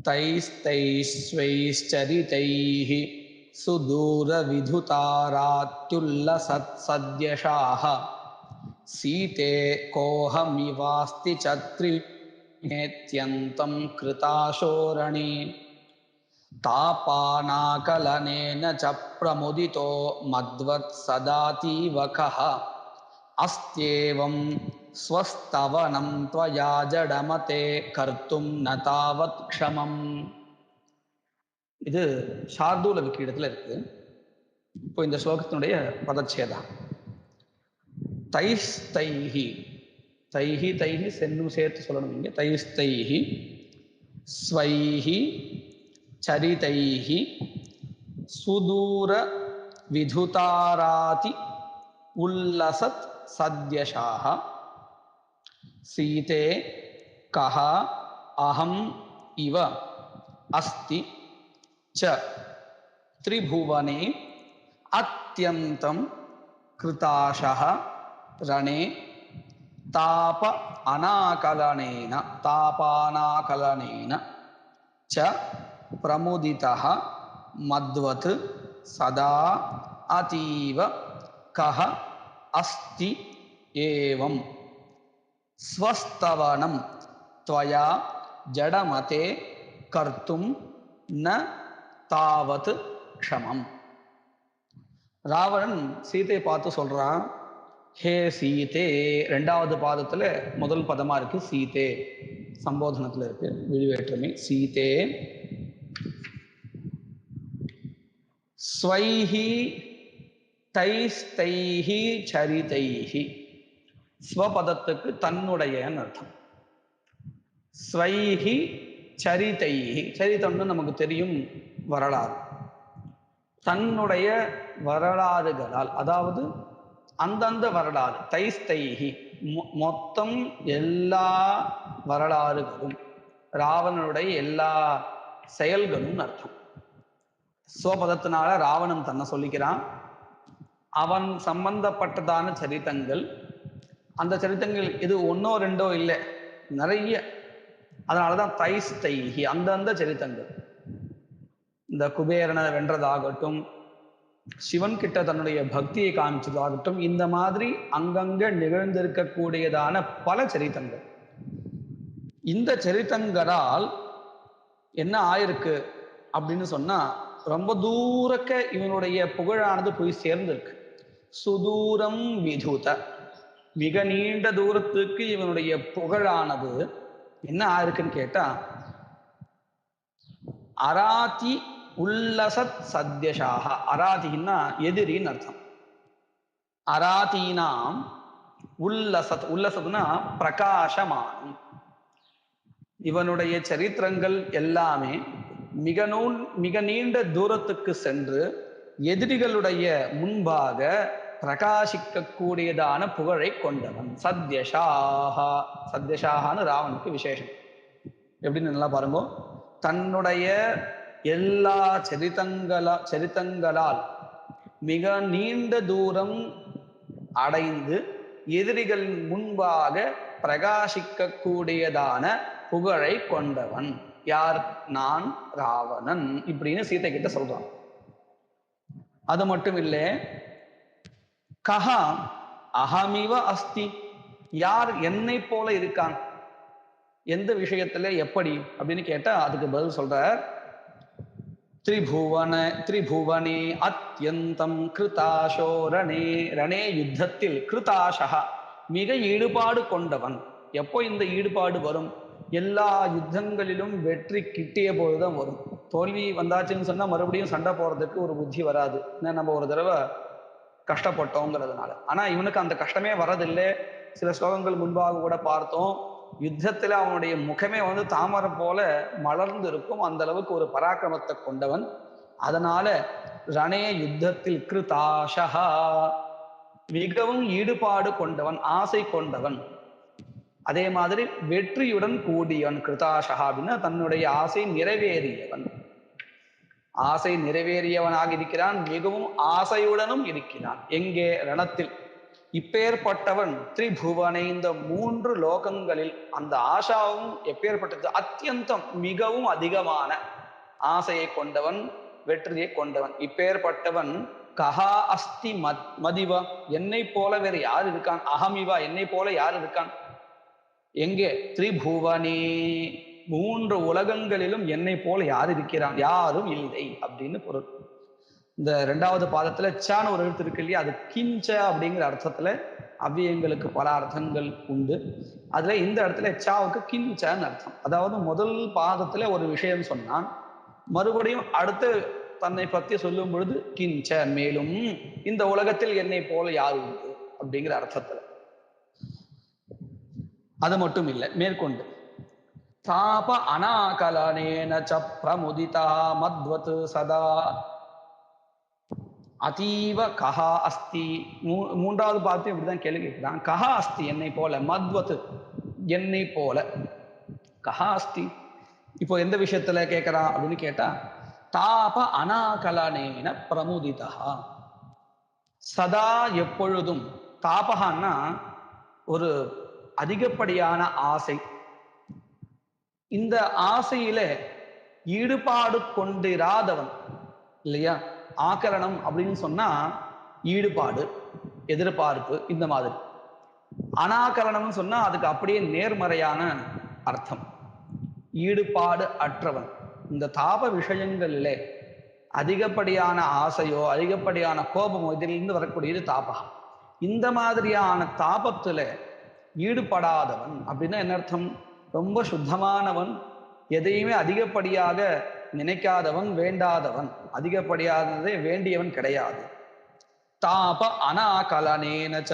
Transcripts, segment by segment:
तैस्तैश्वैश्चरितैः सुदूरविधुतारात्युल्लसत्सद्यशाः सीते कोऽहमिवास्ति चत्रिमेत्यन्तं कृताशोरणे तापानाकलनेन च प्रमुदितो मद्वत्सदातीवकः अस्त्येवं स्वस्तवनं त्वया जडमते कर्तुं न तावत् क्षमम्. இது சார்தூல விக்கிடத்தில் இருக்கு. இப்போ இந்த ஸ்லோகத்தினுடைய பதச்சேதம். தைஸ்தைஹி, தைஹி தைஹி சென்னும் சேர்த்து சொல்லணும். இங்கே தைஸ்தைஹி ஸ்வைஹி சரிதைஹி சுதூர விதுதாராதி உல்லசத் சத்யஷாஹ சீதே கஹ அஹம் இவ அஸ்தி च त्रिभुवने अत्यन्तं कृताशः रणे तापानाकलनेन च प्रमुदितः मद्वत् सदा अतीव कः अस्ति एवं स्वस्तवनं त्वया जडमते कर्तुं न தாவத் க்ஷமம். ராவணன் சீதையை பார்த்து சொல்றான், ஹே சீதே. ரெண்டாவது பாதத்துல முதல் பதமா இருக்கு சீதே, சம்போதனத்துல இருக்கு விழிவேற்றுமை. சீதே ஸ்வைஹி தைஸ்தைஹி சரிதைஹி. ஸ்வபதத்துக்கு தன்னுடையன்னு அர்த்தம். ஸ்வைஹி சரிதைஹி, சரித்தம்னு நமக்கு தெரியும் வரலாறு. தன்னுடைய வரலாறுகளால், அதாவது அந்தந்த வரலாறு. தைஸ்தைஹி மொத்தம் எல்லா வரலாறுகளும், ராவணனுடைய எல்லா செயல்களும் அர்த்தம். ஸ்வபதத்தினால ராவணன் தன்னை சொல்லிக்கிறான். அவன் சம்பந்தப்பட்டதான சரித்தங்கள், அந்த சரித்தங்கள் இது ஒன்னோ ரெண்டோ இல்லை, நிறைய. அதனாலதான் தைஸ்தைஹி, அந்தந்த சரித்தங்கள். இந்த குபேரனை வென்றதாகட்டும், சிவன் கிட்ட தன்னுடைய பக்தியை காமிச்சதாகட்டும், இந்த மாதிரி அங்கங்க நிகழ்ந்திருக்கக்கூடியதான பல சரித்தங்கள். இந்த சரித்தங்களால் என்ன ஆயிருக்கு அப்படின்னு சொன்னா, ரொம்ப தூரக்க இவனுடைய புகழானது போய் சேர்ந்திருக்கு. சுதூரம் விதுத, மிக நீண்ட தூரத்துக்கு இவனுடைய புகழானது என்ன ஆயிருக்குன்னு கேட்டா, அராதி உல்லசத் சத்யஷாக. அராதின்னா எதிரின்னு அர்த்தம். அராதீனாம் உல்லசத், உல்லசத்னா பிரகாசமானம். இவனுடைய சரித்திரங்கள் எல்லாமே மிக நீண்ட தூரத்துக்கு சென்று எதிரிகளுடைய முன்பாக பிரகாசிக்கக்கூடியதான புகழை கொண்டவன். சத்யஷாஹா, சத்யஷாகான்னு ராவனுக்கு விசேஷம். எப்படின்னு நல்லா பாருங்க. தன்னுடைய எல்லா சரித்தங்களால் மிக நீண்ட தூரம் அடைந்து எதிரிகளின் முன்பாக பிரகாசிக்கக்கூடியதான புகழை கொண்டவன். யார்? நான் ராவணன், இப்படின்னு சீதை கிட்ட சொல்றான். அது மட்டும் இல்லை, கஹா அஹமிவ அஸ்தி, யார் என்னை போல இருக்கான், எந்த விஷயத்துல எப்படி அப்படின்னு கேட்டா அதுக்கு பதில் சொல்றார். திரிபுவனே அத்யந்தம் கிருதாசோ ரணே. ரணே யுத்தத்தில், கிருதாசா மிக ஈடுபாடு கொண்டவன். எப்போ இந்த ஈடுபாடு வரும்? எல்லா யுத்தங்களிலும் வெற்றி கிட்டிய போதுதான் வரும். தோல்வி வந்தாச்சுன்னு சொன்னா மறுபடியும் சண்டை போறதுக்கு ஒரு புத்தி வராது. ஏன்னா நம்ம ஒரு தடவை கஷ்டப்பட்டோங்கிறதுனால. ஆனா இவனுக்கு அந்த கஷ்டமே வரதில்லை. சில ஸ்லோகங்கள் முன்பாக கூட பார்த்தோம், யுத்தத்துல அவனுடைய முகமே தாமரை போல மலர்ந்து இருக்கும். அந்த அளவுக்கு ஒரு பராக்கிரமத்தை கொண்டவன். அதனால ரணே யுத்தத்தில் கிருதாஷா, மிகவும் ஈடுபாடு கொண்டவன், ஆசை கொண்டவன். அதே மாதிரி வெற்றியுடன் கூடியவன். கிருதாஷா அப்படின்னா தன்னுடைய ஆசை நிறைவேறியவன். ஆசை நிறைவேறியவனாக இருக்கிறான், மிகவும் ஆசையுடனும் இருக்கிறான். எங்கே? ரணத்தில். இப்பேற்பட்டவன் திரிபுவனை இந்த 3 லோகங்களில் அந்த ஆஷாவும் எப்பேற்பட்டது அத்தியந்தம் மிகவும் அதிகமான ஆசையை கொண்டவன், வெற்றியை கொண்டவன். இப்பேற்பட்டவன் கஹா அஸ்தி மதிவா, என்னை போல வேற யார் இருக்கான்? அகமிவா, என்னை போல யார் இருக்கான்? எங்கே? திரிபுவனே, 3 உலகங்களிலும் என்னை போல யார் இருக்கிறான்? யாரும் இல்லை அப்படின்னு பொருள். இந்த 2வது பாதத்துல சான்னு ஒரு எழுத்து இருக்கு இல்லையா, அது கிஞ்ச அப்படிங்கிற அர்த்தத்துல அவ்வியங்களுக்கு பல அர்த்தங்கள் உண்டு. அதுல இந்த இடத்துல சாவுக்கு கிஞ்சன்னு அர்த்தம். அதாவது முதல் பாதத்துல ஒரு விஷயம் சொன்னான், மறுபடியும் அடுத்து தன்னை பற்றி சொல்லும் பொழுது கிஞ்ச, மேலும் இந்த உலகத்தில் என்னை போல யார் உண்டு அப்படிங்கிற அர்த்தத்துல. அது மட்டும் இல்லை, மேற்கொண்டு தாப அனாகலனேன ச பிரமுதிதா மத்வத் சதா அதீவ கஹா அஸ்தி. 3வது பார்த்து இப்படிதான் கேள்வி கேட்கிறான். கஹா அஸ்தி, என்னை போல, மத்வத் என்னை போல, கஹா அஸ்தி. இப்போ எந்த விஷயத்துல கேட்கிறான் அப்படின்னு கேட்டா, தாப அனாகலனேன பிரமுதிதா, சதா எப்பொழுதும். தாபகான்னா ஒரு அதிகப்படியான ஆசை. இந்த ஆசையில ஈடுபாடு கொண்டிராதவன் இல்லையா. ஆக்கரணம் அப்படின்னு சொன்னா ஈடுபாடு, எதிர்பார்ப்பு, இந்த மாதிரி. அனாகரணம்னு சொன்னா அதுக்கு அப்படியே நேர்மறையான அர்த்தம். ஈடுபாடு அற்றவன். இந்த தாப விஷயங்கள்ல அதிகப்படியான ஆசையோ அதிகப்படியான கோபமோ இதிலிருந்து வரக்கூடியது தாபகம். இந்த மாதிரியான தாபத்துல ஈடுபடாதவன் அப்படின்னா என்ன அர்த்தம்? ரொம்ப சுத்தமானவன், எதையுமே அதிகப்படியாக நினைக்காதவன், வேண்டாதவன். அதிகப்படியானதை வேண்டியவன் கிடையாது. தாப அனாகலனேனச்ச,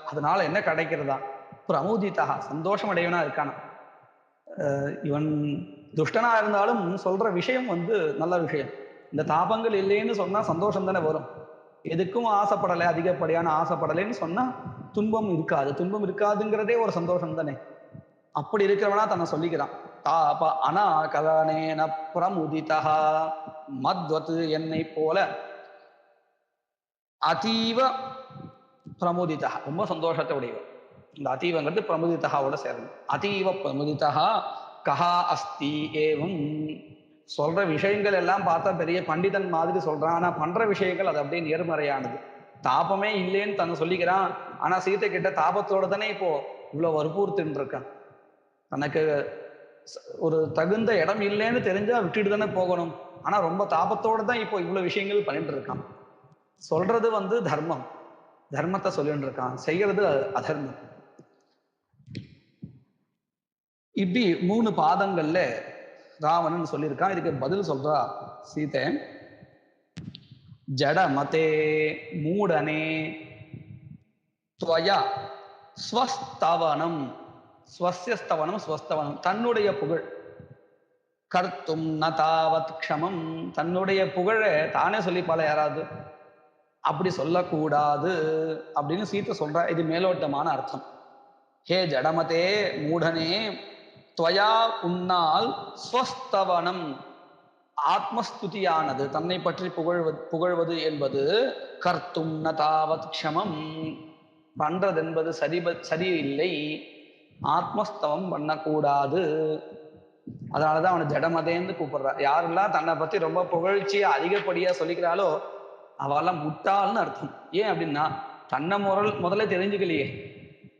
அதனால என்ன கிடைக்கிறதா? பிரமுதிதா, சந்தோஷம் அடையவனா இருக்கானா. இவன் துஷ்டனா இருந்தாலும் சொல்ற விஷயம் நல்ல விஷயம். இந்த தாபங்கள் இல்லைன்னு சொன்னா சந்தோஷம் தானே வரும். எதுக்கும் ஆசைப்படலை, அதிகப்படியான ஆசைப்படலைன்னு சொன்னா துன்பம் இருக்காது. துன்பம் இருக்காதுங்கிறதே ஒரு சந்தோஷம் தானே. அப்படி இருக்கிறவனா தன்னை சொல்லிக்கிறான். தாப அனாகலனேன பிரமுதிதா மத்வத், என்னை போல, அதீவ பிரமுதிதா, ரொம்ப சந்தோஷத்தை உடையவர். இந்த அதீவங்கிறது பிரமுதிதாவோட சேரணும். அதீவ பிரமுதிதா கஹா அஸ்தி ஏவம். சொல்ற விஷயங்கள் எல்லாம் பார்த்தா பெரிய பண்டிதன் மாதிரி சொல்றான், ஆனா பண்ற விஷயங்கள் அது அப்படியே நேர்மறையானது. தாபமே இல்லைன்னு தன்னை சொல்லிக்கிறான், ஆனா சீத்தை கிட்ட தாபத்தோட தானே இப்போ இவ்வளவு வற்புறுத்தின்னு இருக்கான். தனக்கு ஒரு தகுந்த இடம் இல்லைன்னு தெரிஞ்சா விட்டுட்டு தானே போகணும், ஆனா ரொம்ப தாபத்தோட தான் இப்போ இவ்வளவு விஷயங்கள் பண்ணிட்டு இருக்கான். சொல்றது தர்மம், தர்மத்தை சொல்லிட்டு இருக்கான், செய்யறது அதர்மம். இப்படி 3 பாதங்கள்ல ராவணன் சொல்லியிருக்கான். இதுக்கு பதில் சொல்றா சீதை. ஜடமதே மூடனே துவயா ஸ்வஸ்தவனம், ஸ்வஸ்யஸ்தவனம், ஸ்வஸ்தவனம், தன்னுடைய புகழ், கர்த்தும் ந தாவத் க்ஷமம், தன்னுடைய புகழை தானே சொல்லிப்பால யாராவது, அப்படி சொல்லக்கூடாது அப்படின்னு சீத்தை சொல்றா. இது மேலோட்டமான அர்த்தம். ஹே ஜடமதே மூடனே, துவயா உன்னால், ஸ்வஸ்தவனம் ஆத்மஸ்துதியானது, தன்னை பற்றி புகழ்வது என்பது, கர்த்தும் ந தாவத் க்ஷமம், பண்றது என்பது சரியில்லை, ஆத்மஸ்தவம் பண்ணக்கூடாது. அதனாலதான் அவனை ஜடமதேன்னு கூப்பிடுறா. யாரெல்லாம் தன்னை பத்தி ரொம்ப புகழ்ச்சியா அதிகப்படியா சொல்லிக்கிறாளோ அவெல்லாம் முட்டாள்னு அர்த்தம். ஏன் அப்படின்னா தன்னை முதல்ல தெரிஞ்சுக்கலையே.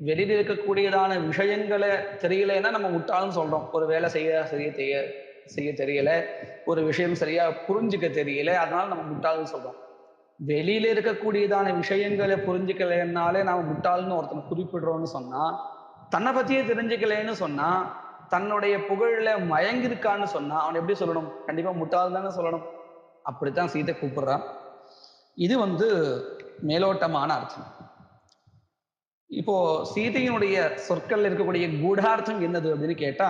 வெளியில் இருக்கக்கூடியதான விஷயங்களை தெரியலன்னா நம்ம முட்டாள்னு சொல்றோம். ஒரு வேலை செய்ய தெரியல, ஒரு விஷயம் சரியா புரிஞ்சுக்க தெரியல, அதனால நம்ம முட்டாள்னு சொல்றோம். வெளியில இருக்கக்கூடியதான விஷயங்களை புரிஞ்சுக்கலைன்னாலே நாம முட்டாள்னு ஒருத்தனை குறிப்பிடுறோம்னு சொன்னா, தன்னை பத்தியே தெரிஞ்சுக்கலைன்னு சொன்னா, தன்னுடைய புகழ்ல மயங்கிருக்கான்னு சொன்னா அவன் எப்படி சொல்லணும்? கண்டிப்பா முட்டாள் தானே சொல்லணும். அப்படித்தான் சீதை கூப்பிடுறான். இது மேலோட்டமான அர்த்தம். இப்போ சீதையினுடைய சொற்கள்ல இருக்கக்கூடிய கூடார்த்தம் என்னது அப்படின்னு கேட்டா,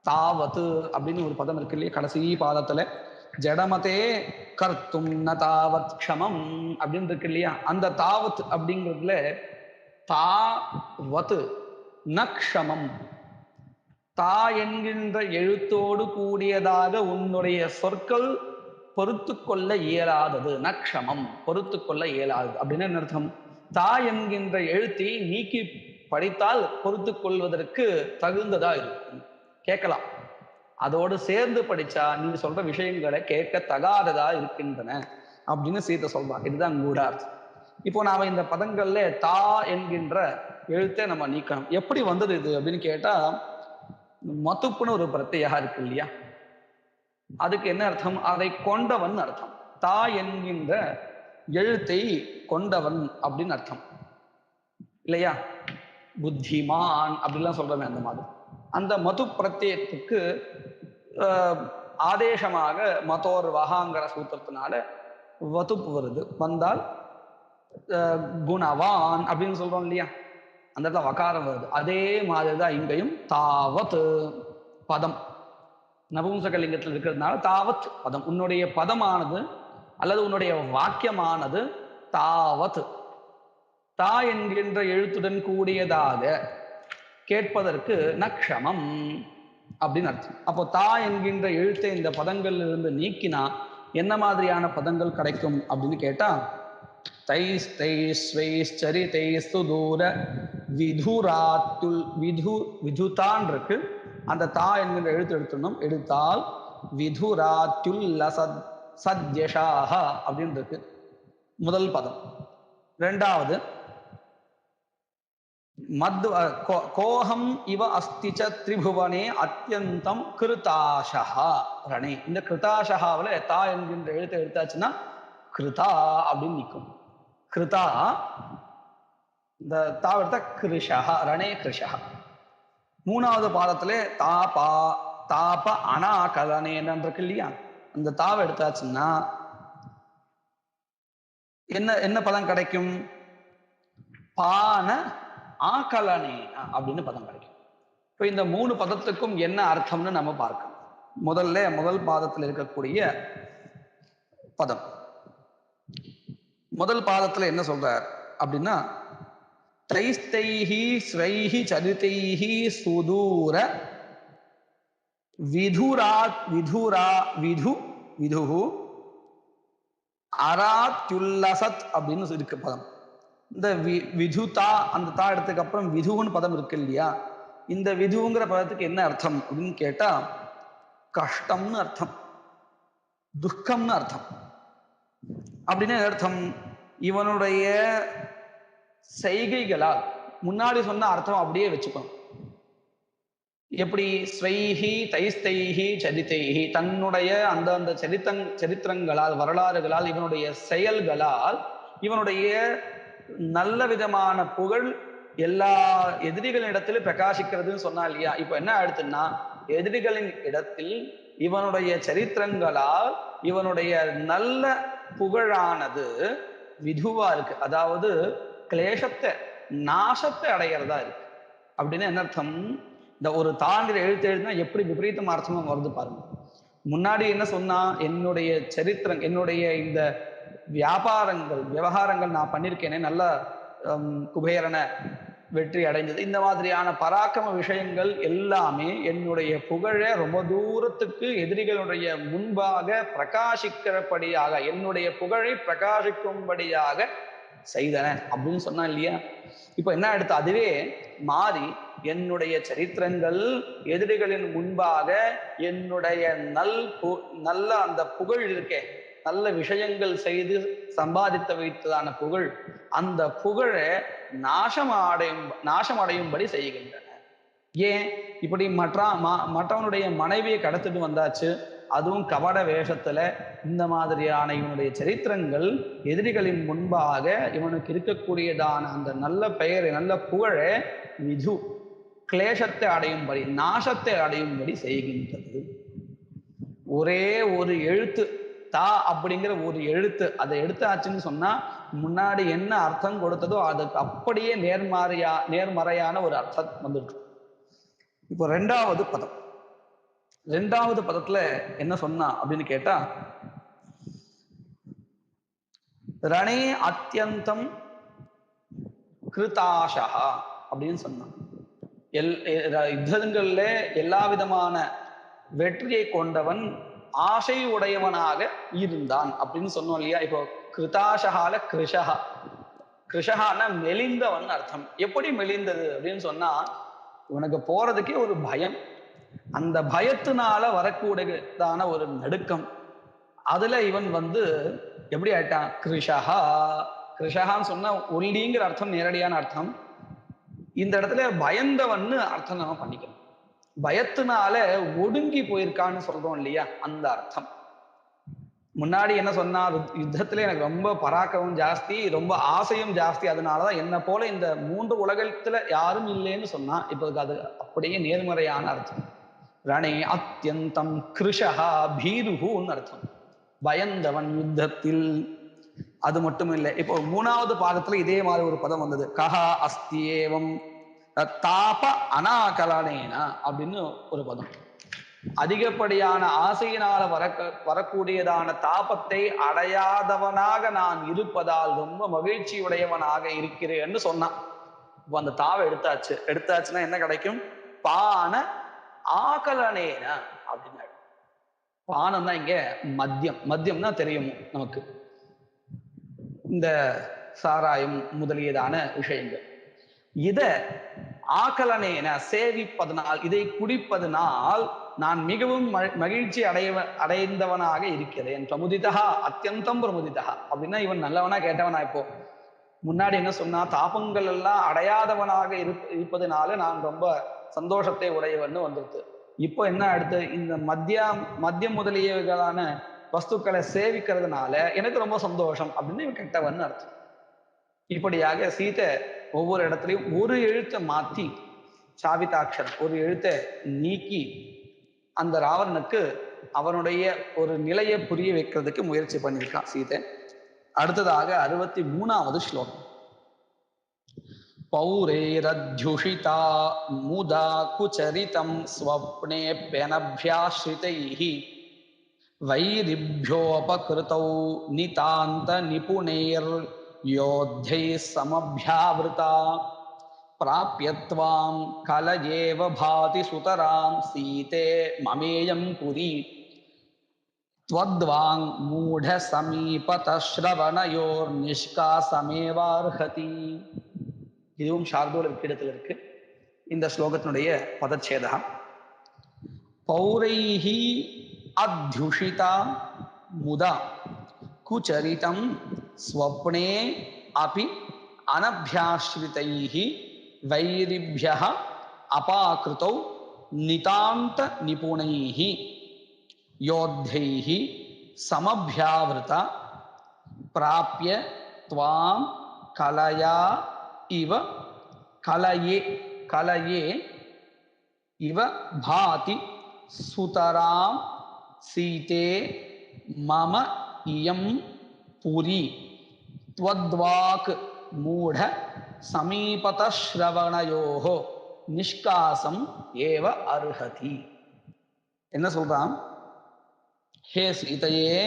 தாவத்து அப்படின்னு ஒரு பதம் இருக்கு இல்லையா கடைசி பாதத்துல, ஜடமதே கர்த்தும் ந தாவத் க்ஷமம் அப்படின்னு இருக்கு இல்லையா, அந்த தாவத் அப்படிங்கிறதுல தாவத் ந க்ஷமம், தா என்கின்ற எழுத்தோடு கூடியதாக உன்னுடைய சொற்கள் பொறுத்து கொள்ள இயலாதது, நக்ஷமம் பொறுத்து கொள்ள இயலாதது அப்படின்னு என்ன அர்த்தம்? தா என்கின்ற எழுத்தை நீக்கி படித்தால் பொறுத்து கொள்வதற்கு தகுந்ததா இருக்கும். கேட்கலாம். அதோடு சேர்ந்து படிச்சா நீங்க சொல்ற விஷயங்களை கேட்க தகாததா இருக்கின்றன அப்படின்னு சீத்தை சொல்றான். இதுதான் கூடார்த்தம். இப்போ நாம இந்த பதங்கள்ல தா என்கின்ற எழுத்தை நம்ம நீக்கணும். எப்படி வந்தது இது அப்படின்னு கேட்டா, மத்துப்புன்னு ஒரு பிரத்யா இருக்கு இல்லையா, அதுக்கு என்ன அர்த்தம்? அதை கொண்டவன் அர்த்தம். தா என்கின்ற எழுத்தை கொண்டவன் அப்படின்னு அர்த்தம் இல்லையா? புத்திமான் அப்படிலாம் சொல்றமே அந்த மாதிரி. அந்த மது பிரத்யத்துக்கு ஆதேசமாக மதோர் வகாங்கிற சூத்திரத்தினால வதுப்பு வருது. வந்தால் குணவான் அப்படின்னு சொல்றோம் இல்லையா, அந்த இடத்துல வகாரம் வருது. அதே மாதிரிதான் இங்கேயும் தாவத் பதம் நபும்சகலிங்கத்தில் இருக்கிறதுனால தாவத் பதம். உன்னுடைய பதமானது அல்லது உன்னுடைய வாக்கியமானது தாவத் தா என்கின்ற எழுத்துடன் கூடியதாக கேட்பதற்கு நக்ஷமம் அப்படின்னு அர்த்தம். அப்போ தா என்கின்ற எழுத்தை இந்த பதங்கள் இருந்து நீக்கினா என்ன மாதிரியான பதங்கள் கிடைக்கும் அப்படின்னு கேட்டா, தைஸ் தைஸ் ஸ்வைஸ் சரிதைஸ் சுதூர விதுராத்துல் விதுதான் இருக்கு. அந்த தா என்கின்ற எழுத்து எடுத்துடணும். எடுத்தால் விதுராத்துல் சத்யஷாக அப்படின்னு இருக்கு முதல் பதம். ரெண்டாவது மத் கோஹம் இவ அஸ்திச்ச திரிபுவனே அத்தியந்தம் கிருதாஷா ரணே. இந்த கிருதாஷாவில் தா என்கின்ற எழுத்தை எடுத்தாச்சுன்னா கிருதா அப்படின்னு நிற்கும். கிருதா இந்த தா எடுத்தா கிருஷா ரணே கிருஷா. மூணாவது பாதத்திலே தாபா தாப அனாகலனேன்னு இருக்கு இல்லையா, அந்த தாவை எடுத்தாச்சுன்னா என்ன என்ன பதம் கிடைக்கும்? பான ஆகலனேனா அப்படின்னு பதம் கிடைக்கும். இப்போ இந்த மூணு பதத்துக்கும் என்ன அர்த்தம்னு நம்ம பார்க்கணும். முதல் பாதத்தில் இருக்கக்கூடிய பதம், முதல் பாதத்துல என்ன சொல்றார் அப்படின்னா, தைஸ்தைஹி ஸ்வைஹி சரிதைஹி சுதூர விதுராத் விதுரா விது விதுஹு அராத்யுல்லசத் அப்படின்னு இருக்கு பதம். இந்த விதுதா அந்த தா எடுத்ததுக்கு அப்புறம் விதுன்னு பதம் இருக்கு இல்லையா, இந்த விதுங்கிற பதத்துக்கு என்ன அர்த்தம் அப்படின்னு கேட்டா, கஷ்டம்னு அர்த்தம், துக்கம்னு அர்த்தம். அப்படின்னு அர்த்தம். இவனுடைய செய்கைகளால் முன்னாடி சொன்ன அர்த்தம் அப்படியே வச்சுக்கணும். எப்படி? ஸ்வைஹி தைஸ்தைஹி சரிதைஹி, தன்னுடைய அந்த சரித்திரங்களால் வரலாறுகளால் இவனுடைய செயல்களால் இவனுடைய நல்ல விதமான புகழ் எல்லா எதிரிகளின் இடத்திலும் பிரகாசிக்கிறதுன்னு சொன்னா இல்லையா. இப்ப என்ன ஆயிடுச்சுன்னா, எதிரிகளின் இடத்தில் இவனுடைய சரித்திரங்களால் இவனுடைய நல்ல புகழானது விதுவா இருக்கு. அதாவது கிளேசத்தை நாசத்தை அடைகிறதா இருக்கு. அப்படின்னு என்ன அர்த்தம்? இந்த ஒரு தாங்கிற எழுத்து எழுதுனா எப்படி விபரீதமா அர்த்தமும் வருது பாருங்க. முன்னாடி என்ன சொன்னா, என்னுடைய சரித்திரம் என்னுடைய இந்த விவகாரங்கள் நான் பண்ணியிருக்கேனே, நல்ல குபேரனை வெற்றி அடைஞ்சது, இந்த மாதிரியான பராக்கிரம விஷயங்கள் எல்லாமே என்னுடைய புகழை ரொம்ப தூரத்துக்கு எதிரிகளுடைய முன்பாக பிரகாசிக்கிறபடியாக, என்னுடைய புகழை பிரகாசிக்கும்படியாக செய்தன அப்படின்னு சொன்னா இல்லையா. இப்ப என்ன எடுத்து அதுவே மாறி என்னுடைய சரித்திரங்கள் எதிரிகளின் முன்பாக என்னுடைய நல்ல அந்த புகழ் இருக்கே, நல்ல விஷயங்கள் செய்து சம்பாதித்து வைத்ததான புகழ், அந்த புகழை நாசமடையும்படி செய்கின்றன. ஏன் இப்படி மற்றவனுடைய மனைவியை கடத்திட்டு வந்தாச்சு, அதுவும் கபட வேஷத்துல. இந்த மாதிரியான இவனுடைய சரித்திரங்கள் எதிரிகளின் முன்பாக இவனுக்கு இருக்கக்கூடியதான அந்த நல்ல பெயரை நல்ல புகழை விது கிளேசத்தை அடையும்படி நாசத்தை அடையும்படி செய்கின்றது. ஒரே ஒரு எழுத்து தா அப்படிங்கிற ஒரு எழுத்து அதை எடுத்தாச்சுன்னு சொன்னா முன்னாடி என்ன அர்த்தம் கொடுத்ததோ அதுக்கு அப்படியே நேர்மறையான ஒரு அர்த்தம் வந்துருக்கு. இப்போ ரெண்டாவது பதத்துல என்ன சொன்னா அப்படின்னு கேட்டா, ரணே அத்தியந்தம் கிருதாஷா அப்படின்னு சொன்னான். யுத்தங்கள்ல எல்லா விதமான வெற்றியை கொண்டவன் ஆசை உடையவனாக இருந்தான் அப்படின்னு சொன்னோம் இல்லையா. இப்போ கிருதாஷகால கிருஷா கிருஷகான மெலிந்தவன் அர்த்தம். எப்படி மெலிந்தது அப்படின்னு சொன்னா, உனக்கு போறதுக்கே ஒரு பயம். அந்த பயத்தினால வரக்கூடியதான ஒரு நடுக்கம். அதுல இவன் வந்து எப்படி ஆயிட்டான்? கிருஷகா. கிருஷகான்னு சொன்னா ஒல்லிங்கிற அர்த்தம் நேரடியான அர்த்தம். இந்த இடத்துல பயந்தவன்னு அர்த்தம் நம்ம பண்ணிக்கணும். பயத்தினால ஒடுங்கி போயிருக்கான்னு சொல்றோம் இல்லையா, அந்த அர்த்தம். முன்னாடி என்ன சொன்னா, யுத்தத்துல எனக்கு ரொம்ப பராக்கிரமம் ஜாஸ்தி, ரொம்ப ஆசையும் ஜாஸ்தி, அதனாலதான் என்ன போல இந்த 3 உலகத்துல யாரும் இல்லைன்னு சொன்னா. இப்ப அது அப்படியே நேர்மறையான அர்த்தம். ரணே அத்யந்தம் கிருஷகா பீருஹுன்னு அர்த்தம். பயந்தவன் யுத்தத்தில். அது மட்டும் இல்லை, இப்போ 3வது பாகத்துல இதே மாதிரி ஒரு பதம் வந்தது. கஹா அஸ்தி ஏவம் தாப அனாகலனேன அப்படின்னு ஒரு பதம். அதிகப்படியான ஆசையினால வரக்கூடியதான தாபத்தை அடையாதவனாக நான் இருப்பதால் ரொம்ப மகிழ்ச்சியுடையவனாக இருக்கிறேன்னு சொன்னான். இப்போ அந்த தாவை எடுத்தாச்சுன்னா என்ன கிடைக்கும்? பான ஆகலனேன அப்படின்னு. பானம் தான் இங்க மத்தியம். மத்தியம்னா தெரியும் நமக்கு, இந்த சாராயம் முதலியதான விஷயங்கள். இத ஆகலனேன சேவிப்பதனால், இதை குடிப்பதனால் நான் மிகவும் மகிழ்ச்சி அடைந்தவனாக இருக்கிறேன். பிரமுதிதா அத்தியந்தம் பிரமுதிதா அப்படின்னா இவன் நல்லவனா கேட்டவனா? இப்போ முன்னாடி என்ன சொன்னா, தாபங்கள் எல்லாம் அடையாதவனாக இருப்பதனால நான் ரொம்ப சந்தோஷத்தை உடையவன்னு வந்துருது. இப்போ என்ன அடுத்து, இந்த மத்தியம் முதலியவர்களான வஸ்துக்களை சேவிக்கிறதுனால எனக்கு ரொம்ப சந்தோஷம் அப்படின்னு இவன் கெட்டவன் அர்த்தம். இப்படியாக சீதை ஒவ்வொரு இடத்துலையும் ஒரு எழுத்தை மாத்தி, சாவிதாட்சரம் ஒரு எழுத்தை நீக்கி அந்த ராவணனுக்கு அவனுடைய ஒரு நிலையை புரிய வைக்கிறதுக்கு முயற்சி பண்ணியிருக்கான் சீதை. அடுத்ததாக 63வது ஸ்லோகம். பௌரேரத்யுஷிதா முதா குச்சரிதம் ஸ்வப்னேப்யனப்யாஸ்ரிதைः வைரிभ्योपकृतौ நிதாந்த நிபுணைர் யோத்தைः समभ्यावृता प्राप्यत्वां कलयेव भाति सुतरां सीते ममेयं पुरी त्वद्वाङ् मूढ समीपत श्रवणयोर्निष्कासमेवार्हति. இதுவும் சார்தூல இடத்துல இருக்கு. இந்த ஸ்லோகத்தினுடைய பதச்சேதகம். பௌரைஹி அத்யுஷிதா முதா குச்சரிதம் ஸ்வப்னே அபி அனப்யாஸ்ரிதைஹி வைரிभ्यः அபாக்ருதௌ நிதாந்த நிபுணைஹி யோத்தைஹி சமப்யாவ்ருதா பிராப்ய த்வாம் கலயா இவ கலயே இவ பாதி சுதராம் சீதே மம இயம் புரி த்வத்வாக் மூட சமீபத ஸ்ரவணயோஹோ நிஷ்காசம் ஏவ அர்ஹதி. என்ன சொல்றான்? ஹே சீதையே,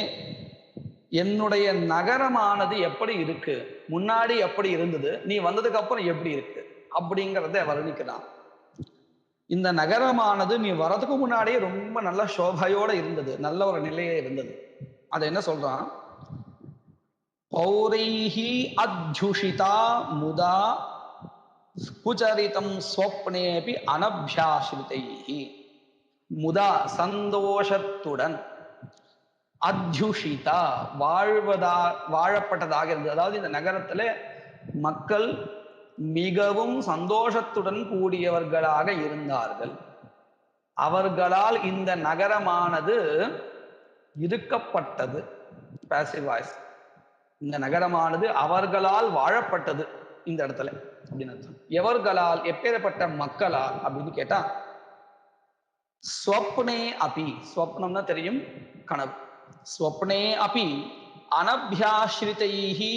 என்னுடைய நகரமானது எப்படி இருக்கு, முன்னாடி எப்படி இருந்தது, நீ வந்ததுக்கு அப்புறம் எப்படி இருக்கு அப்படிங்கிறத வர்ணிக்கிறான். இந்த நகரமானது நீ வரதுக்கு முன்னாடியே ரொம்ப நல்ல சோபையோட இருந்தது, நல்ல ஒரு நிலையே இருந்தது. அதை என்ன சொல்றான்? பௌரைஹி அத்யுஷிதா முதா குச்சரிதம் ஸ்வப்னேபி அனப்யாஸ்ரிதைஹி. முதா சந்தோஷத்துடன், அத்யுஷிதா வாழப்பட்டதாக இருந்தது. அதாவது இந்த நகரத்துல மக்கள் மிகவும் சந்தோஷத்துடன் கூடியவர்களாக இருந்தார்கள். அவர்களால் இந்த நகரமானது இருக்கப்பட்டது. Passive voice. இந்த நகரமானது அவர்களால் வாழப்பட்டது இந்த இடத்துல அப்படின்னு அர்த்தம். எவர்களால்? எப்பேற்பட்ட மக்களால் அப்படின்னு கேட்டா, ஸ்வப்னே அபி, ஸ்வப்னம்னா தெரியும், கனவு. ஸ்வப்னே அபி அனப்யாஸ்ரிதைஹி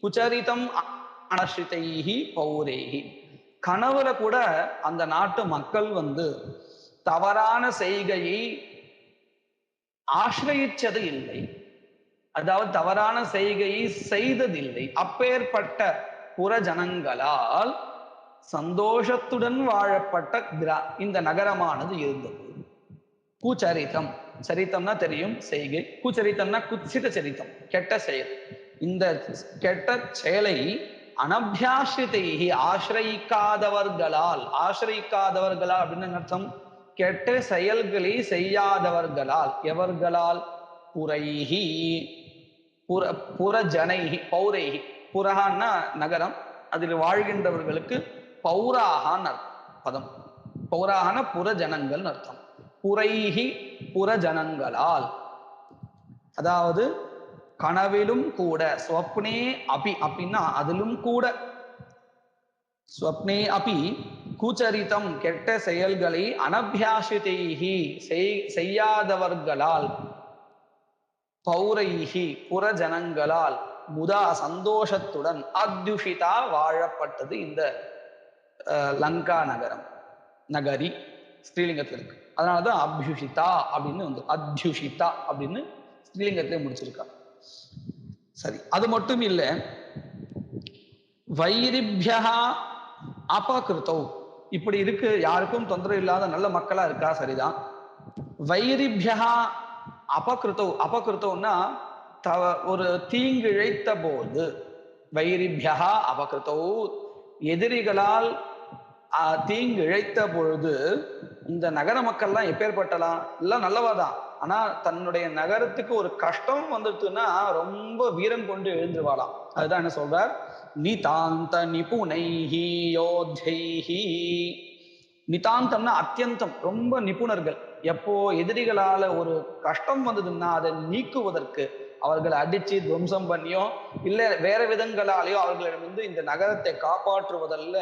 குச்சரிதம் அனஸ்ரிதைஹி பௌரேஹி. கனவுல கூட அந்த நாட்டு மக்கள் வந்து தவறான செய்கையை ஆசிரயிச்சது இல்லை, அதாவது தவறான செய்கையை செய்ததில்லை. அப்பேற்பட்ட புறஜனங்களால் சந்தோஷத்துடன் வாழப்பட்ட இந்த நகரமானது இருந்தது. குச்சரிதம், சரித்தம்னா தெரியும் செய்கை, குச்சரித்தம்னா குத்சித சரித்தம், கெட்ட செயல். இந்த கெட்ட செயலை அனபியாசிரிதைஹி ஆசிரயிக்காதவர்களால், ஆசிரயிக்காதவர்களால் அப்படின்னு அர்த்தம், கெட்ட செயல்களை செய்யாதவர்களால். எவர்களால்? புரைஹி, புற புறஜனைஹி, பௌரைஹி. புறஹான்னா நகரம், அதில் வாழ்கின்றவர்களுக்கு பௌராகான் பதம். பௌராகன புறஜனங்கள் அர்த்தம். புரைஹி, புறஜனங்களால். அதாவது கனவிலும் கூட, ஸ்வப்னே அபி, அப்படின்னா அதிலும் கூட, ஸ்வப்னே அபி கூச்சரித்தம், கெட்ட செயல்களை அனபியாசிதைஹி செய்யாதவர்களால், பௌரைஹி புறஜனங்களால், முதா சந்தோஷத்துடன், அத்யுஷிதா வாழப்பட்டது இந்த லங்கா நகரம், நகரி ஸ்ரீலிங்கத்தில் இருக்கு. அதனாலதான் அபியுஷிதா அப்படின்னு வந்து, அத்யுஷிதா அப்படின்னு ஸ்ரீலிங்கத்திலே முடிச்சிருக்கா. சரி, அது மட்டும் இல்ல, வைரிபியா அபகிருத்தோ, இப்படி இருக்கு, யாருக்கும் தொந்தரவு இல்லாத நல்ல மக்களா இருக்கா, சரிதான். வைரிபியா அபகிருத்தோ, அபகிருத்தோன்னா ஒரு தீங்கு இழைத்த போது, வைரிபியா அபகிருத்தோ, எதிரிகளால் தீங்கு இழைத்த பொழுது, இந்த நகர மக்கள்லாம் எப்பேற்பட்டலாம், எல்லாம் நல்லவாதான். ஆனா தன்னுடைய நகரத்துக்கு ஒரு கஷ்டம் வந்துட்டுன்னா ரொம்ப வீரம் கொண்டு எழுந்துருவாளாம். அதுதான் என்ன சொல்றார், நிதாந்த நிபுணைஹி யோத்தைஹி. நிதாந்தம்னா அத்தியந்தம், ரொம்ப நிபுணர்கள். எப்போ எதிரிகளால ஒரு கஷ்டம் வந்ததுன்னா அதை நீக்குவதற்கு, அவர்களை அடிச்சு துவம்சம் பண்ணியோ இல்ல வேற விதங்களாலேயோ அவர்களிடமிருந்து இந்த நகரத்தை காப்பாற்றுவதல்ல,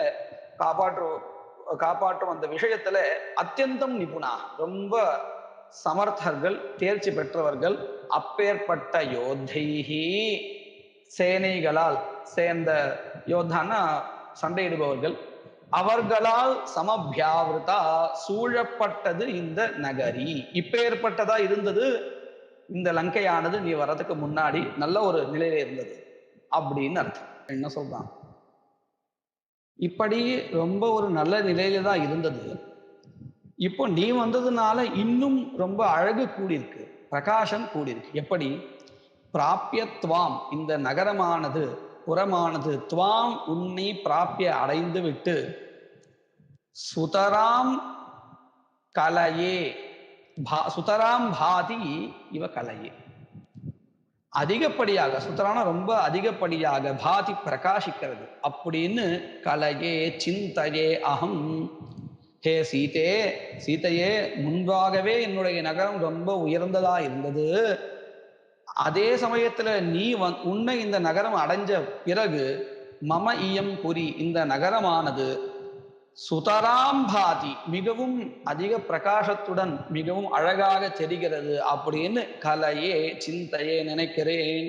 காப்பாற்றும் அந்த விஷயத்துல அத்தியந்தம் நிபுணா, ரொம்ப சமர்த்தர்கள், தேர்ச்சி பெற்றவர்கள். அப்பேற்பட்ட யோத்தைஹி, சேனைகளால் சேர்ந்த, யோத்தான்னா சண்டையிடுபவர்கள், அவர்களால் சமபியாவிருதா சூழப்பட்டது இந்த நகரி. இப்பேற்பட்டதா இருந்தது இந்த லங்கையானது நீ வர்றதுக்கு முன்னாடி நல்ல ஒரு நிலையில இருந்தது அப்படின்னு அர்த்தம். என்ன சொல்றான், இப்படி ரொம்ப ஒரு நல்ல நிலையில தான் இருந்தது. இப்போ நீ வந்ததுனால இன்னும் ரொம்ப அழகு கூடியிருக்கு, பிரகாசம் கூடியிருக்கு. எப்படி? பிராபியத்வாம், இந்த நகரமானது, புறமானது, துவாம் உன்னை பிராபிய அடைந்து விட்டு, சுதராம் கலையே, சுதராம் பாதி இவ கலையே, அதிகப்படியாக, சுத்தரான ரொம்ப அதிகப்படியாக, பாதி பிரகாசிக்கிறது அப்படின்னு, கலையே சிந்தையே அகம், ஹே சீதே, சீதையே, முன்பாகவே என்னுடைய நகரம் ரொம்ப உயர்ந்ததா இருந்தது. அதே சமயத்துல நீ உன்னை இந்த நகரம் அடைஞ்ச பிறகு, மம இயம் புரி, இந்த நகரமானது சுதராம் பாதி, மிகவும் அதிக பிரகாசத்துடன் மிகவும் அழகாக தெரிகிறது அப்படின்னு, கலையே சிந்தையே நினைக்கிறேன்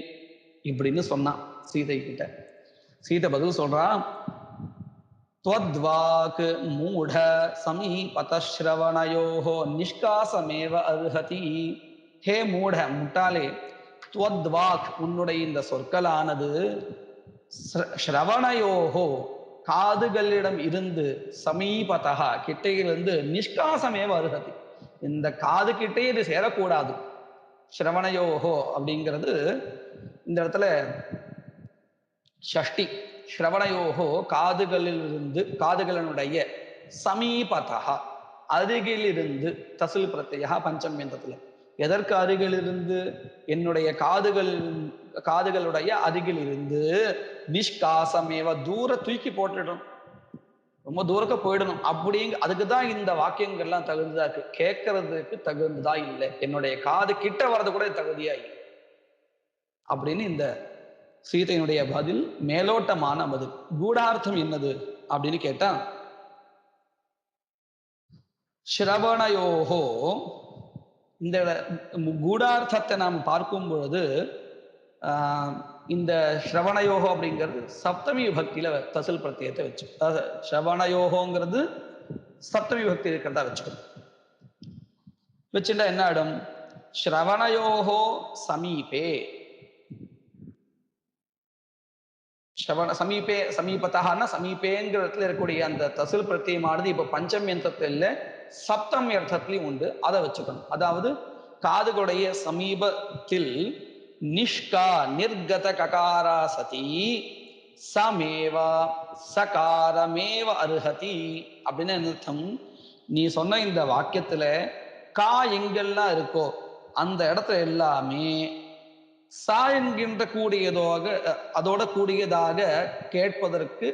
இப்படின்னு சொன்னான் சீதை கிட்ட. சீதை பதில் சொல்றான், त्वद्वाक् मूढ समीपतश्रवणयोः निष्कासमेव अर्हति. ஹே மூட, முட்டாளே, त्वद्वाक् உன்னுடைய இந்த சொற்களானது, ஸ்ரவணயோஹோ காதுகளிடம் இருந்து, சமீபதா கிட்டையிலிருந்து, நிஷ்காசமேவ அருகதி இந்த காது கிட்டே இது சேரக்கூடாது. ஸ்ரவணயோஹோ அப்படிங்கிறது இந்த இடத்துல ஷஷ்டி. ஸ்ரவணயோகோ காதுகளிலிருந்து, காதுகளினுடைய, சமீபதா அருகிலிருந்து, தசில் பிரத்யா பஞ்சமியந்தத்துல, எதற்கு அருகிலிருந்து, என்னுடைய காதுகளுடைய அருகிலிருந்து, நிஷ்காசமேவ தூர தூக்கி போட்டுடும், ரொம்ப தூரக்க போயிடணும் அப்படிங்க. அதுக்குதான் இந்த வாக்கியங்கள்லாம் தகுந்ததா இருக்கு, கேட்கறதுக்கு தகுந்ததா இல்லை, என்னுடைய காது கிட்ட வர்றது கூட தகுதியா இல்லை அப்படின்னு இந்த சீதையினுடைய பதில் மேலோட்டமான பதில். கூடார்த்தம் என்னது அப்படின்னு கேட்டா, ஸ்ரவணயோகோ, இந்த கூடார்த்தத்தை நாம் பார்க்கும் பொழுது, இந்த ஸ்ரவணயோகோ அப்படிங்கிறது சப்தமி விபக்தியில தசில் பிரத்யத்தை வச்சு, ஸ்ரவணயோகோங்கிறது சப்தமி விபக்தி இருக்கிறதா வச்சுக்கணும். வச்சுட்டா என்ன ஆயிடும், ஸ்ரவணயோகோ சமீபே, சமீபே, சமீபத்தான சமீபேங்கிறதுல இருக்கக்கூடிய அந்த தசில் பிரத்தியமானது இப்ப பஞ்சமியந்தத்துல சப்தம் அர்த்தத்திலையும் உண்டு, அதை வச்சுக்கணும். அதாவது காதுகளுடைய சமீபத்தில், நிஷ்கா நிர்கத ககாரா சதி, சமேவ சகாரமேவ அருஹதி. அப்படின்னு என்ன அர்த்தம்? நீ சொன்ன இந்த வாக்கியத்துல கா எங்கெல்லாம் இருக்கோ அந்த இடத்துல எல்லாமே சா என்கின்ற கூடியதாக அதோட கூடியதாக கேட்பதற்கு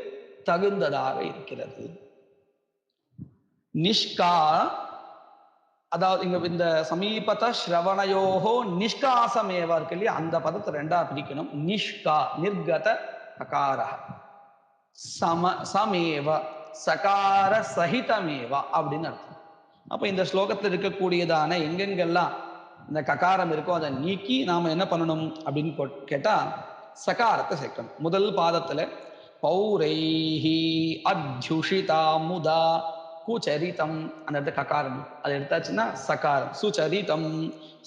தகுந்ததாக இருக்கிறது. நிஷ்கா, அதாவது இங்க இந்த சமீபத ஸ்ரவணயோகோ நிஷ்காசமேவா இருக்கு இல்லையா, அந்த பதத்தை ரெண்டா பிரிக்கணும். நிஷ்கா நிர்கத அகார, சமேவ சகார சகிதமேவா அப்படின்னு அர்த்தம். அப்ப இந்த ஸ்லோகத்தில் இருக்கக்கூடியதான எங்கெங்கெல்லாம் இந்த ககாரம் இருக்கோ அதை நீக்கி நாம என்ன பண்ணணும் அப்படின்னு கேட்டா சகாரத்தை சேர்க்கணும். முதல் பாதத்துல பௌரைஹி அத்யுஷிதா முதா குச்சரிதம், அந்த இடத்துல ககாரம் அதை எடுத்தாச்சுன்னா சகாரம். சுச்சரிதம்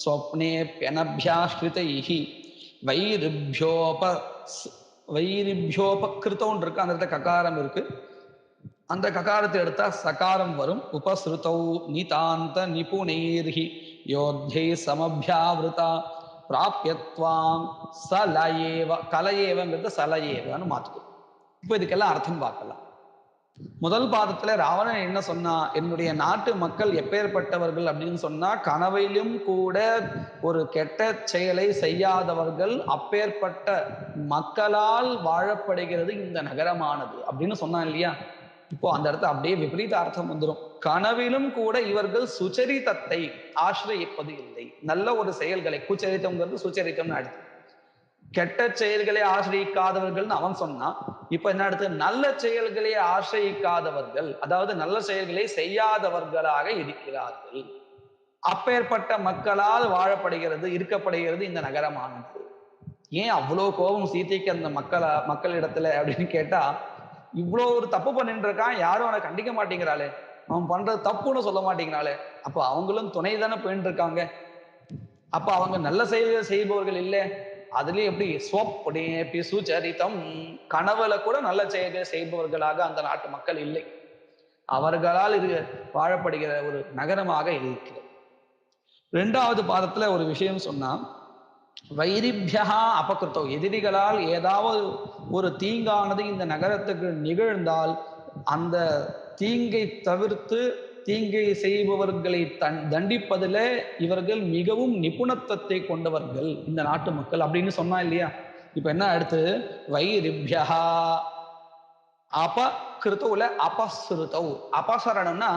ஸ்வப்னே பியனபியாஸ்கிருதைஹி வைரிபியோபகிருத்தம் இருக்கு, அந்த இடத்துல ககாரம் இருக்கு. அந்த ககாரத்தை எடுத்தா சகாரம் வரும். உபஸ்ருதௌ நிதாந்த நிபுணேர்ஹி யோத்தை சமபியாவிருதா பிராப்யத்வாம் சலயேவ, கலையேவங்கிறது சலயேவன்னு மாத்துக்கும். இப்போ இதுக்கெல்லாம் அர்த்தம் பார்க்கலாம். முதல் பாதத்துல ராவணன் என்ன சொன்னா, என்னுடைய நாட்டு மக்கள் எப்பேற்பட்டவர்கள் அப்படின்னு சொன்னா, கனவிலும் கூட ஒரு கெட்ட செயலை செய்யாதவர்கள், அப்பேற்பட்ட மக்களால் வாழப்படுகிறது இந்த நகரமானது அப்படின்னு சொன்னான் இல்லையா. இப்போ அந்த இடத்துல அப்படியே விபரீத அர்த்தம் வந்துடும். கனவிலும் கூட இவர்கள் சுச்சரித்தத்தை ஆசிரியப்பது இல்லை. நல்ல ஒரு செயல்களை, குச்சரித்தம்ங்கிறது சுச்சரித்தம்னு அடுத்து கெட்ட செயல்களை ஆசிரியிக்காதவர்கள்னு அவன் சொன்னான். இப்ப என்ன அடுத்து நல்ல செயல்களை ஆசிரியிக்காதவர்கள், அதாவது நல்ல செயல்களை செய்யாதவர்களாக இருக்கிறார்கள். அப்பேற்பட்ட மக்களால் வாழப்படுகிறது, இருக்கப்படுகிறது இந்த நகரமானது. ஏன் அவ்வளோ கோபம் சீதைக்கு அந்த மக்களிடத்துல அப்படின்னு கேட்டா, இவ்வளோ ஒரு தப்பு பண்ணிட்டு இருக்கான், யாரும் அவனை கண்டிக்க மாட்டேங்கிறாளே, அவன் பண்றது தப்புன்னு சொல்ல மாட்டேங்கிறாளே, அப்ப அவங்களும் துணை தானே போயிட்டு இருக்காங்க. அப்ப அவங்க நல்ல செயல்கள் செய்பவர்கள் இல்லை. அதுலயும் எப்படி ஸ்வப்னே சுச்சரிதம், கனவுல கூட நல்ல செயல்கள் செய்பவர்களாக அந்த நாட்டு மக்கள் இல்லை. அவர்களால் இது வாழப்படுகிற ஒரு நகரமாக இருக்கிறது. இரண்டாவது பாதத்துல ஒரு விஷயம் சொன்னா, வைரிபியா அபகிருத்தோ, எதிரிகளால் ஏதாவது ஒரு தீங்கானது இந்த நகரத்துக்கு நிகழ்ந்தால் அந்த தீங்கை தவிர்த்து தீங்கை செய்பவர்களை தண்டிப்பதில் இவர்கள் மிகவும் நிபுணத்துவத்தை கொண்டவர்கள் இந்த நாட்டு மக்கள் அப்படின்னு சொன்னா இல்லையா. இப்ப என்ன அடுத்து வைரிபியா அபகிருத்தவுல அபஸ்ருதவ், அபசரணம்னா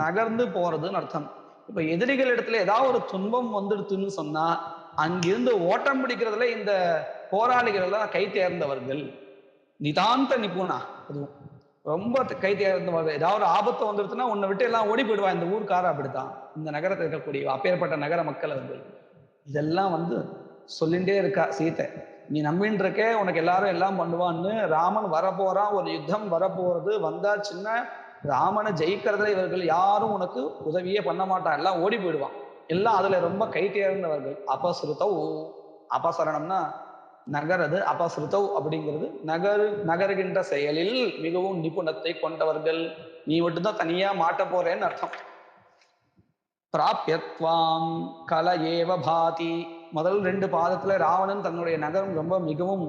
நகர்ந்து போறதுன்னு அர்த்தம். இப்ப எதிரிகள் இடத்துல ஏதாவது ஒரு துன்பம் வந்துடுதுன்னு சொன்னா அங்கிருந்து ஓட்டம் பிடிக்கிறதுல இந்த போராளிகள் எல்லாம் கை தேர்ந்தவர்கள், நிதாந்த நிபுணா, அதுவும் ரொம்ப கை தேர்ந்தவர்கள். ஏதாவது ஒரு ஆபத்து வந்துடுச்சுன்னா உன்னை விட்டு எல்லாம் ஓடி போயிடுவா இந்த ஊருக்கார. அப்படித்தான் இந்த நகரத்தில் இருக்கக்கூடிய அப்பேற்பட்ட நகர மக்கள் அவர்கள். இதெல்லாம் சொல்லிண்டே இருக்கா சீத்தை. நீ நம்பின்னு இருக்க உனக்கு எல்லாரும் எல்லாம் பண்ணுவான்னு. ராமன் வரப்போறான், ஒரு யுத்தம் வரப்போறது, வந்தாச்சுன்னா ராமனை ஜெயிக்கிறதுல இவர்கள் யாரும் உனக்கு உதவியே பண்ண மாட்டான், எல்லாம் ஓடி போயிடுவான். எல்லாம் அதுல ரொம்ப கை தேர்ந்தவர்கள். அபஸ்ருதவ், அபசரணம்னா நகரது, அபஸ்ருதவ் அப்படிங்கிறது நகருகின்ற செயலில் மிகவும் நிபுணத்தை கொண்டவர்கள். நீ மட்டும்தான் தனியா மாட்ட போறேன்னு அர்த்தம். பிராப்யத்வாம் கலயேவ பாதி, முதல் ரெண்டு பாதத்துல ராவணன் தன்னுடைய நகரம் ரொம்ப மிகவும்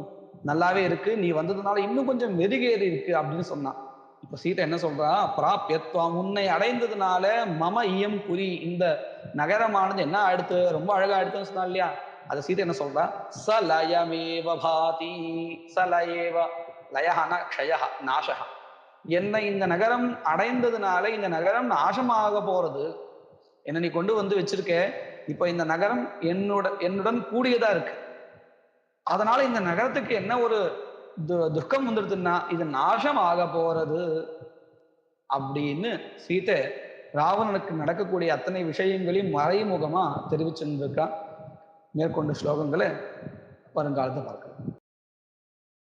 நல்லாவே இருக்கு, நீ வந்ததுனால இன்னும் கொஞ்சம் மெருகேறி இருக்கு அப்படின்னு சொன்னான். இப்ப சீதை என்ன சொல்றா, பிராப்யத்வாம், உன்னை அடைந்ததுனால மம இயம் புரி, இந்த நகரமானது என்ன அடுத்து ரொம்ப அழகா அடுத்துன்னு சொன்னா இல்லையா. அதை சீதை என்ன சொல்றா, சலயமேவ பாதி, சலயேவ லயஹன க்ஷயஹ நாசஹ, என்னை இந்த நகரம் அடைந்ததுனால இந்த நகரம் நாசமாக போறது. என்ன நீ கொண்டு வந்து வச்சிருக்க, இப்ப இந்த நகரம் என்னுடன் கூடியதா இருக்கு, அதனால இந்த நகரத்துக்கு என்ன ஒரு துக்கம் வந்துடுதுன்னா இது நாசம் ஆக போறது அப்படின்னு சீதை ராவணனுக்கு நடக்கக்கூடிய அத்தனை விஷயங்களையும் மறைமுகமா தெரிவிச்சுருக்கா. மேற்கொண்ட ஸ்லோகங்களை வருங்காலத்தை பார்க்கலாம்.